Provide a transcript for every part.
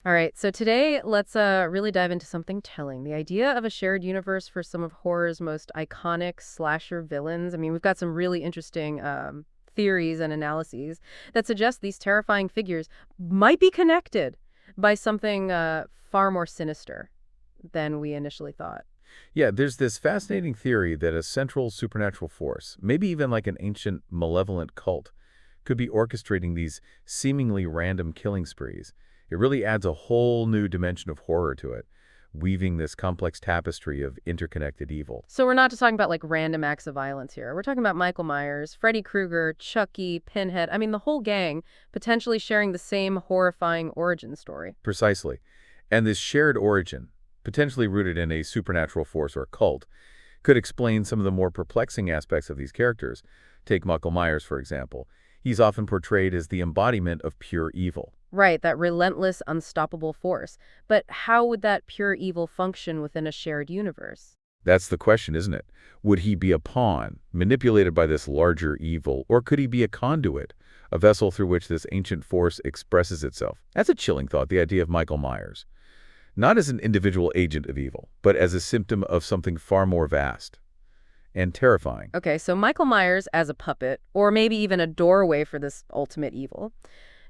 All right, so today let's really dive into something telling. The idea of a shared universe for some of horror's most iconic slasher villains. I mean, we've got some really interesting theories and analyses that suggest these terrifying figures might be connected by something far more sinister than we initially thought. Yeah, there's this fascinating theory that a central supernatural force, maybe even like an ancient malevolent cult, could be orchestrating these seemingly random killing sprees. It really adds a whole new dimension of horror to it, weaving this complex tapestry of interconnected evil. So we're not just talking about like random acts of violence here. We're talking about Michael Myers, Freddy Krueger, Chucky, Pinhead. I mean, the whole gang potentially sharing the same horrifying origin story. Precisely. And this shared origin, potentially rooted in a supernatural force or cult, could explain some of the more perplexing aspects of these characters. Take Michael Myers, for example. He's often portrayed as the embodiment of pure evil. Right, that relentless, unstoppable force. But how would that pure evil function within a shared universe? That's the question, isn't it? Would he be a pawn, manipulated by this larger evil, or could he be a conduit, a vessel through which this ancient force expresses itself? That's a chilling thought, the idea of Michael Myers. Not as an individual agent of evil, but as a symptom of something far more vast and terrifying. Okay, so Michael Myers as a puppet, or maybe even a doorway for this ultimate evil.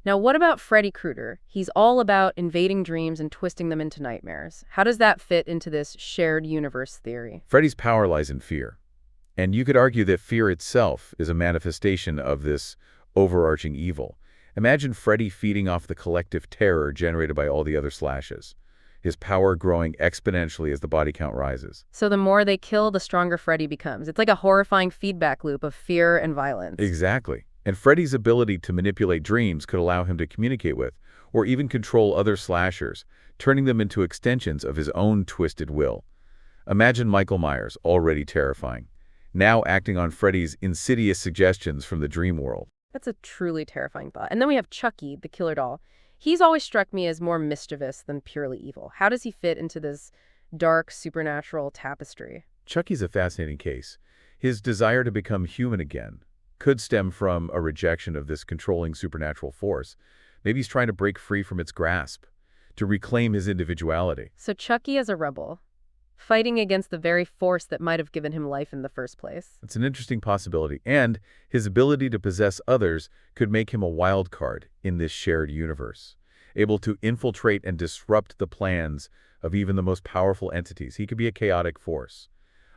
Now, what about Freddy Krueger? He's all about invading dreams and twisting them into nightmares. How does that fit into this shared universe theory? Freddy's power lies in fear. And you could argue that fear itself is a manifestation of this overarching evil. Imagine Freddy feeding off the collective terror generated by all the other slashes, his power growing exponentially as the body count rises. So the more they kill, the stronger Freddy becomes. It's like a horrifying feedback loop of fear and violence. Exactly. And Freddy's ability to manipulate dreams could allow him to communicate with, or even control other slashers, turning them into extensions of his own twisted will. Imagine Michael Myers, already terrifying, now acting on Freddy's insidious suggestions from the dream world. That's a truly terrifying thought. And then we have Chucky, the killer doll. He's always struck me as more mischievous than purely evil. How does he fit into this dark, supernatural tapestry? Chucky's a fascinating case. His desire to become human again could stem from a rejection of this controlling supernatural force. Maybe he's trying to break free from its grasp, to reclaim his individuality. So Chucky as a rebel, fighting against the very force that might have given him life in the first place. It's an interesting possibility, and his ability to possess others could make him a wild card in this shared universe, able to infiltrate and disrupt the plans of even the most powerful entities. He could be a chaotic force,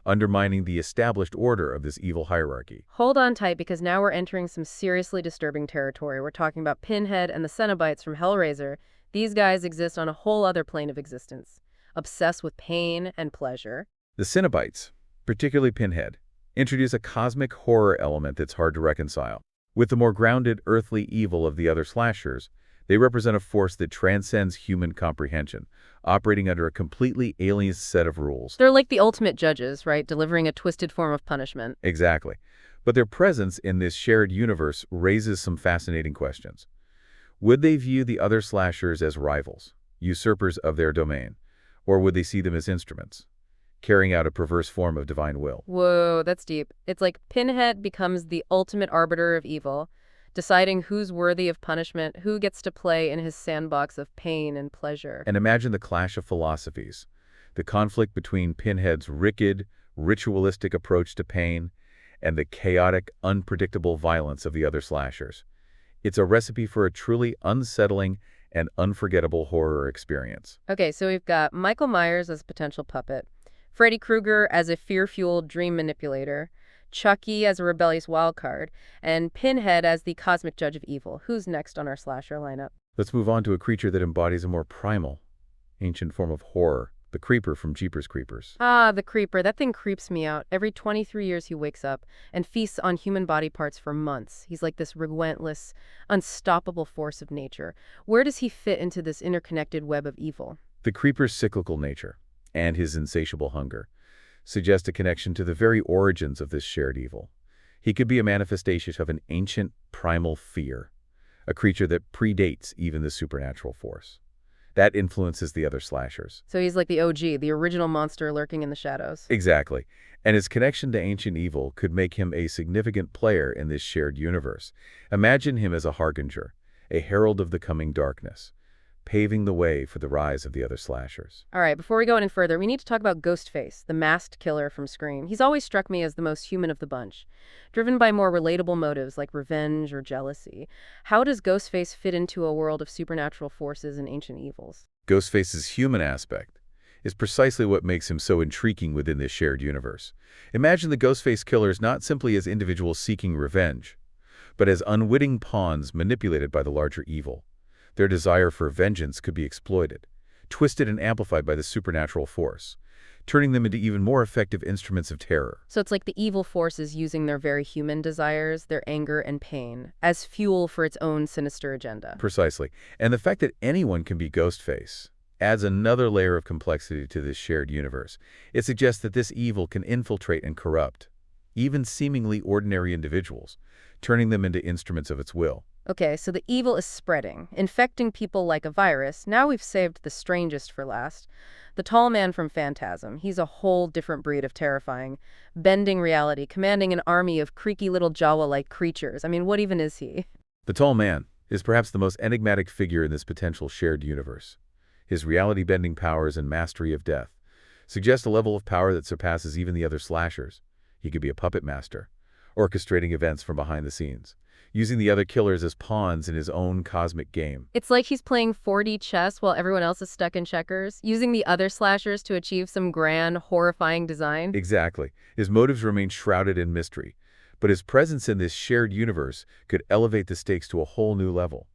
undermining the established order of this evil hierarchy. Hold on tight because now we're entering some seriously disturbing territory. We're talking about Pinhead and the Cenobites from Hellraiser. These guys exist on a whole other plane of existence, obsessed with pain and pleasure. The Cenobites, particularly Pinhead, introduce a cosmic horror element that's hard to reconcile. With the more grounded earthly evil of the other slashers, they represent a force that transcends human comprehension, operating under a completely alien set of rules. They're like the ultimate judges, right? Delivering a twisted form of punishment. Exactly. But their presence in this shared universe raises some fascinating questions. Would they view the other slashers as rivals, usurpers of their domain, or would they see them as instruments, carrying out a perverse form of divine will? Whoa, that's deep. It's like Pinhead becomes the ultimate arbiter of evil, deciding who's worthy of punishment, who gets to play in his sandbox of pain and pleasure. And imagine the clash of philosophies, the conflict between Pinhead's wicked, ritualistic approach to pain and the chaotic, unpredictable violence of the other slashers. It's a recipe for a truly unsettling and unforgettable horror experience. Okay, so we've got Michael Myers as a potential puppet, Freddy Krueger as a fear-fueled dream manipulator, Chucky as a rebellious wildcard, and Pinhead as the cosmic judge of evil. Who's next on our slasher lineup? Let's move on to a creature that embodies a more primal, ancient form of horror, the Creeper from Jeepers Creepers. Ah, the Creeper. That thing creeps me out. Every 23 years he wakes up and feasts on human body parts for months. He's like this relentless, unstoppable force of nature. Where does he fit into this interconnected web of evil? The Creeper's cyclical nature and his insatiable hunger suggest a connection to the very origins of this shared evil. He could be a manifestation of an ancient primal fear, a creature that predates even the supernatural force. That influences the other slashers. So he's like the OG, the original monster lurking in the shadows. Exactly. And his connection to ancient evil could make him a significant player in this shared universe. Imagine him as a harbinger, a herald of the coming darkness, paving the way for the rise of the other slashers. All right, before we go any further, we need to talk about Ghostface, the masked killer from Scream. He's always struck me as the most human of the bunch, driven by more relatable motives like revenge or jealousy. How does Ghostface fit into a world of supernatural forces and ancient evils? Ghostface's human aspect is precisely what makes him so intriguing within this shared universe. Imagine the Ghostface killers not simply as individuals seeking revenge, but as unwitting pawns manipulated by the larger evil. Their desire for vengeance could be exploited, twisted and amplified by the supernatural force, turning them into even more effective instruments of terror. So it's like the evil force is using their very human desires, their anger and pain, as fuel for its own sinister agenda. Precisely. And the fact that anyone can be Ghostface adds another layer of complexity to this shared universe. It suggests that this evil can infiltrate and corrupt even seemingly ordinary individuals, turning them into instruments of its will. Okay, so the evil is spreading, infecting people like a virus. Now we've saved the strangest for last. The tall man from Phantasm. He's a whole different breed of terrifying, bending reality, commanding an army of creaky little Jawa-like creatures. I mean, what even is he? The tall man is perhaps the most enigmatic figure in this potential shared universe. His reality-bending powers and mastery of death suggest a level of power that surpasses even the other slashers. He could be a puppet master, orchestrating events from behind the scenes, using the other killers as pawns in his own cosmic game. It's like he's playing 4D chess while everyone else is stuck in checkers, using the other slashers to achieve some grand, horrifying design. Exactly. His motives remain shrouded in mystery, but his presence in this shared universe could elevate the stakes to a whole new level.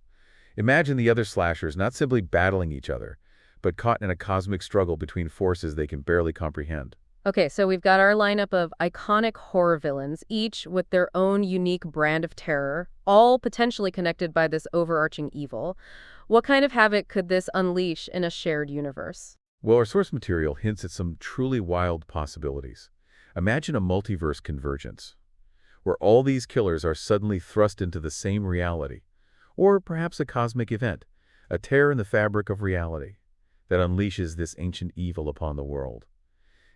Imagine the other slashers not simply battling each other, but caught in a cosmic struggle between forces they can barely comprehend. Okay, so we've got our lineup of iconic horror villains, each with their own unique brand of terror, all potentially connected by this overarching evil. What kind of havoc could this unleash in a shared universe? Well, our source material hints at some truly wild possibilities. Imagine a multiverse convergence, where all these killers are suddenly thrust into the same reality, or perhaps a cosmic event, a tear in the fabric of reality that unleashes this ancient evil upon the world,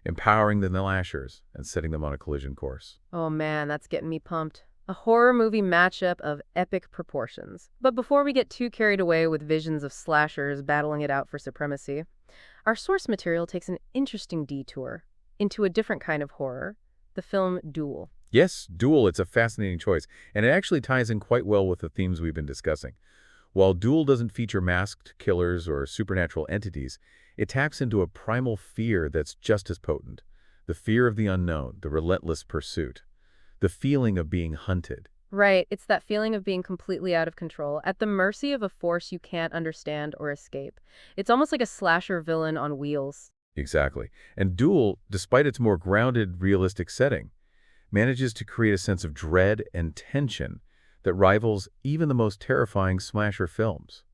empowering the slashers and setting them on a collision course. Oh man, that's getting me pumped. A horror movie matchup of epic proportions. But before we get too carried away with visions of slashers battling it out for supremacy, our source material takes an interesting detour into a different kind of horror, the film Duel. Yes, Duel, it's a fascinating choice, and it actually ties in quite well with the themes we've been discussing. While Duel doesn't feature masked killers or supernatural entities, it taps into a primal fear that's just as potent. The fear of the unknown, the relentless pursuit, the feeling of being hunted. Right, it's that feeling of being completely out of control, at the mercy of a force you can't understand or escape. It's almost like a slasher villain on wheels. Exactly. And Duel, despite its more grounded, realistic setting, manages to create a sense of dread and tension that rivals even the most terrifying slasher films.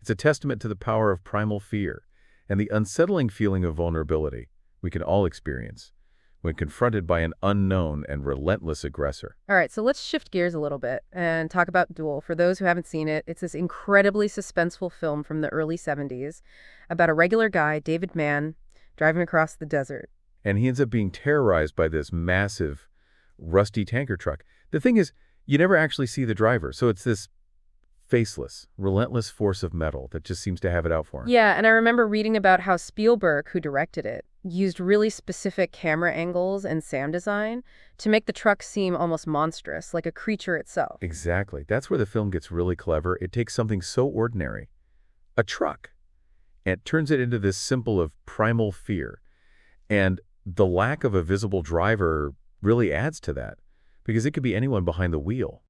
It's a testament to the power of primal fear and the unsettling feeling of vulnerability we can all experience when confronted by an unknown and relentless aggressor. All right, so let's shift gears a little bit and talk about Duel. For those who haven't seen it, it's this incredibly suspenseful film from the early 70s about a regular guy, David Mann, driving across the desert. And he ends up being terrorized by this massive, rusty tanker truck. The thing is, you never actually see the driver, so it's this faceless, relentless force of metal that just seems to have it out for him. Yeah, and I remember reading about how Spielberg, who directed it, used really specific camera angles and sound design to make the truck seem almost monstrous, like a creature itself. Exactly. That's where the film gets really clever. It takes something so ordinary, a truck, and turns it into this symbol of primal fear. And the lack of a visible driver really adds to that, because it could be anyone behind the wheel.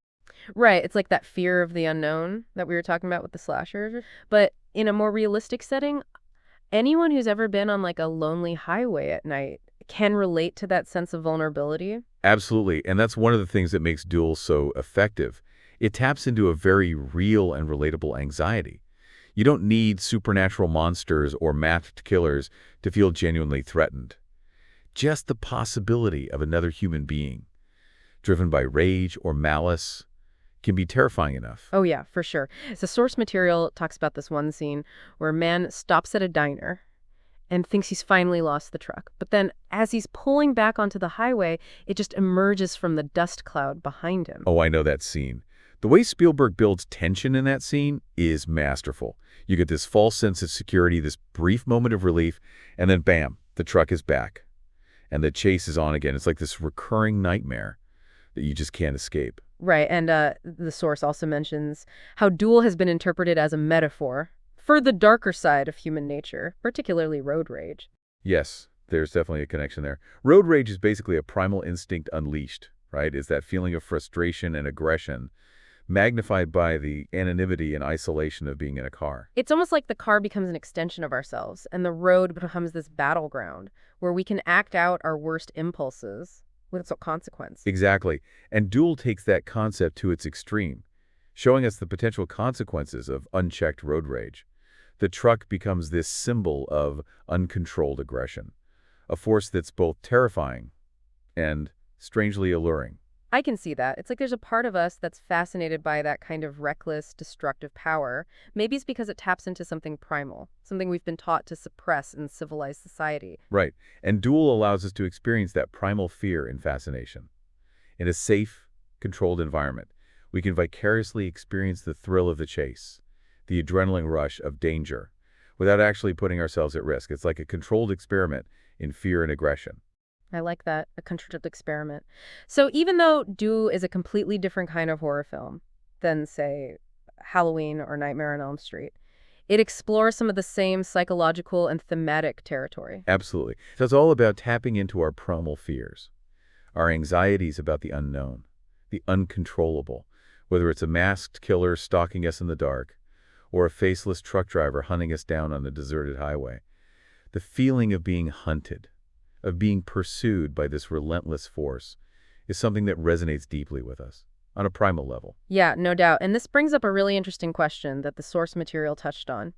Right, it's like that fear of the unknown that we were talking about with the slashers. But in a more realistic setting, anyone who's ever been on like a lonely highway at night can relate to that sense of vulnerability. Absolutely, and that's one of the things that makes Duel so effective. It taps into a very real and relatable anxiety. You don't need supernatural monsters or masked killers to feel genuinely threatened. Just the possibility of another human being, driven by rage or malice, can be terrifying enough. Oh yeah, for sure. The source material talks about this one scene where a man stops at a diner and thinks he's finally lost the truck. But then as he's pulling back onto the highway, it just emerges from the dust cloud behind him. Oh, I know that scene. The way Spielberg builds tension in that scene is masterful. You get this false sense of security, this brief moment of relief, and then bam, the truck is back. And the chase is on again. It's like this recurring nightmare that you just can't escape. Right, and the source also mentions how duel has been interpreted as a metaphor for the darker side of human nature, particularly road rage. Yes, there's definitely a connection there. Road rage is basically a primal instinct unleashed, right? It's that feeling of frustration and aggression magnified by the anonymity and isolation of being in a car. It's almost like the car becomes an extension of ourselves, and the road becomes this battleground where we can act out our worst impulses with consequence. Exactly. And Duel takes that concept to its extreme, showing us the potential consequences of unchecked road rage. The truck becomes this symbol of uncontrolled aggression, a force that's both terrifying and strangely alluring. I can see that. It's like there's a part of us that's fascinated by that kind of reckless, destructive power. Maybe it's because it taps into something primal, something we've been taught to suppress in civilized society. Right. And Duel allows us to experience that primal fear and fascination. In a safe, controlled environment, we can vicariously experience the thrill of the chase, the adrenaline rush of danger, without actually putting ourselves at risk. It's like a controlled experiment in fear and aggression. I like that, a controlled experiment. So even though Do is a completely different kind of horror film than, say, Halloween or Nightmare on Elm Street, it explores some of the same psychological and thematic territory. Absolutely. So it's all about tapping into our primal fears, our anxieties about the unknown, the uncontrollable, whether it's a masked killer stalking us in the dark or a faceless truck driver hunting us down on a deserted highway. The feeling of being hunted, of being pursued by this relentless force, is something that resonates deeply with us on a primal level. Yeah, no doubt. And this brings up a really interesting question that the source material touched on.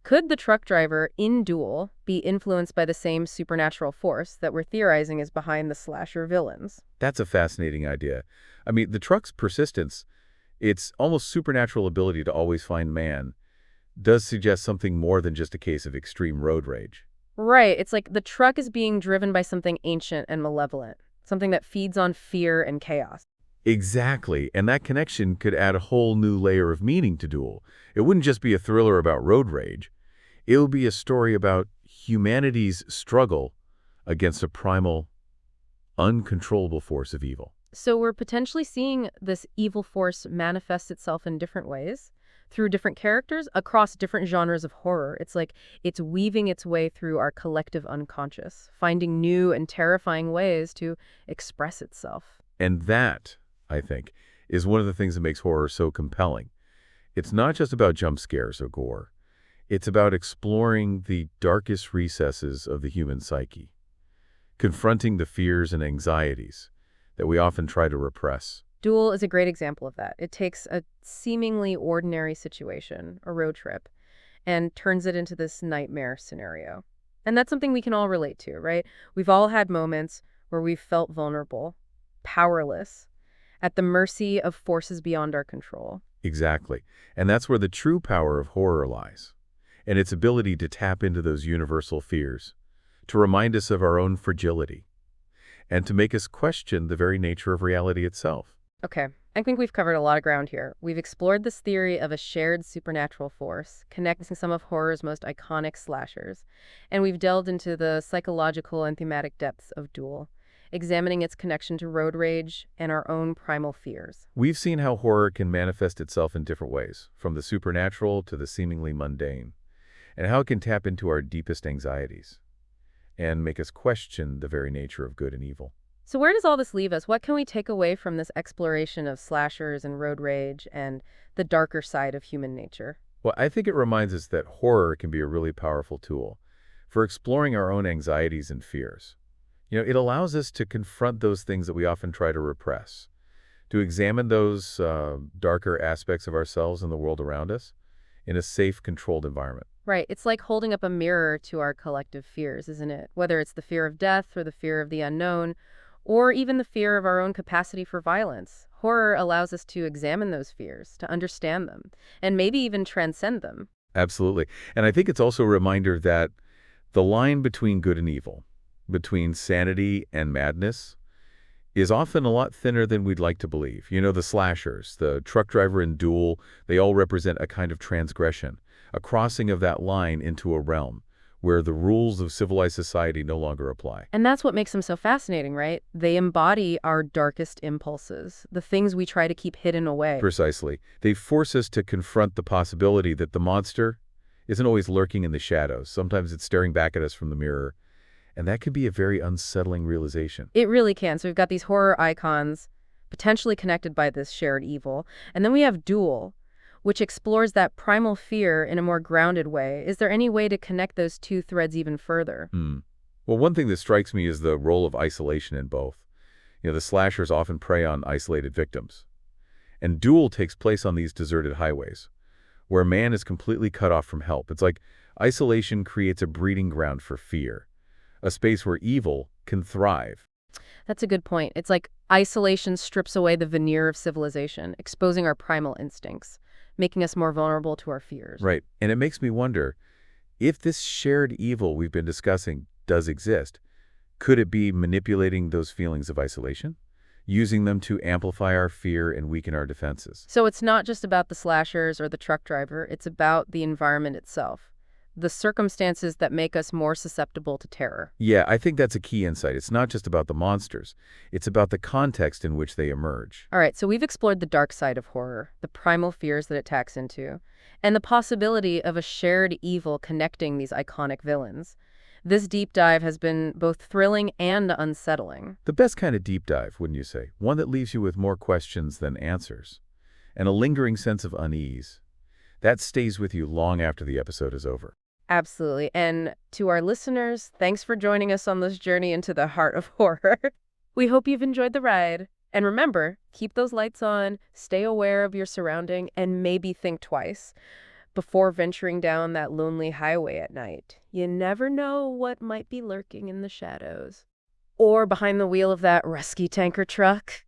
Could the truck driver in Duel be influenced by the same supernatural force that we're theorizing is behind the slasher villains? That's a fascinating idea. I mean, the truck's persistence, its almost supernatural ability to always find man, does suggest something more than just a case of extreme road rage. Right. It's like the truck is being driven by something ancient and malevolent, something that feeds on fear and chaos. Exactly, and that connection could add a whole new layer of meaning to Duel. It wouldn't just be a thriller about road rage. It would be a story about humanity's struggle against a primal, uncontrollable force of evil. So we're potentially seeing this evil force manifest itself in different ways through different characters across different genres of horror. It's like it's weaving its way through our collective unconscious, finding new and terrifying ways to express itself. And that, I think, is one of the things that makes horror so compelling. It's not just about jump scares or gore. It's about exploring the darkest recesses of the human psyche, confronting the fears and anxieties that we often try to repress. Duel is a great example of that. It takes a seemingly ordinary situation, a road trip, and turns it into this nightmare scenario. And that's something we can all relate to, right? We've all had moments where we've felt vulnerable, powerless, at the mercy of forces beyond our control. Exactly. And that's where the true power of horror lies, and its ability to tap into those universal fears, to remind us of our own fragility, and to make us question the very nature of reality itself. Okay, I think we've covered a lot of ground here. We've explored this theory of a shared supernatural force, connecting some of horror's most iconic slashers, and we've delved into the psychological and thematic depths of Duel, examining its connection to road rage and our own primal fears. We've seen how horror can manifest itself in different ways, from the supernatural to the seemingly mundane, and how it can tap into our deepest anxieties and make us question the very nature of good and evil. So where does all this leave us? What can we take away from this exploration of slashers and road rage and the darker side of human nature? Well, I think it reminds us that horror can be a really powerful tool for exploring our own anxieties and fears. It allows us to confront those things that we often try to repress, to examine those darker aspects of ourselves and the world around us in a safe, controlled environment. Right. It's like holding up a mirror to our collective fears, isn't it? Whether it's the fear of death or the fear of the unknown, or even the fear of our own capacity for violence. Horror allows us to examine those fears, to understand them, and maybe even transcend them. Absolutely. And I think it's also a reminder that the line between good and evil, between sanity and madness, is often a lot thinner than we'd like to believe. You know, the slashers, the truck driver in Duel, they all represent a kind of transgression, a crossing of that line into a realm where the rules of civilized society no longer apply. And that's what makes them so fascinating, right? They embody our darkest impulses, the things we try to keep hidden away. Precisely. They force us to confront the possibility that the monster isn't always lurking in the shadows. Sometimes it's staring back at us from the mirror, and that can be a very unsettling realization. It really can. So we've got these horror icons potentially connected by this shared evil. And then we have Duel, which explores that primal fear in a more grounded way. Is there any way to connect those two threads even further? Well, one thing that strikes me is the role of isolation in both. You know, the slashers often prey on isolated victims. And Duel takes place on these deserted highways, where man is completely cut off from help. It's like isolation creates a breeding ground for fear, a space where evil can thrive. That's a good point. It's like isolation strips away the veneer of civilization, exposing our primal instincts, making us more vulnerable to our fears. Right. And it makes me wonder, if this shared evil we've been discussing does exist, could it be manipulating those feelings of isolation? Using them to amplify our fear and weaken our defenses? So it's not just about the slashers or the truck driver, it's about the environment itself, the circumstances that make us more susceptible to terror. Yeah, I think that's a key insight. It's not just about the monsters. It's about the context in which they emerge. All right, so we've explored the dark side of horror, the primal fears that it taps into, and the possibility of a shared evil connecting these iconic villains. This deep dive has been both thrilling and unsettling. The best kind of deep dive, wouldn't you say? One that leaves you with more questions than answers, and a lingering sense of unease. That stays with you long after the episode is over. Absolutely. And to our listeners, thanks for joining us on this journey into the heart of horror. We hope you've enjoyed the ride. And remember, keep those lights on, stay aware of your surrounding, and maybe think twice before venturing down that lonely highway at night. You never know what might be lurking in the shadows. Or behind the wheel of that rescue tanker truck.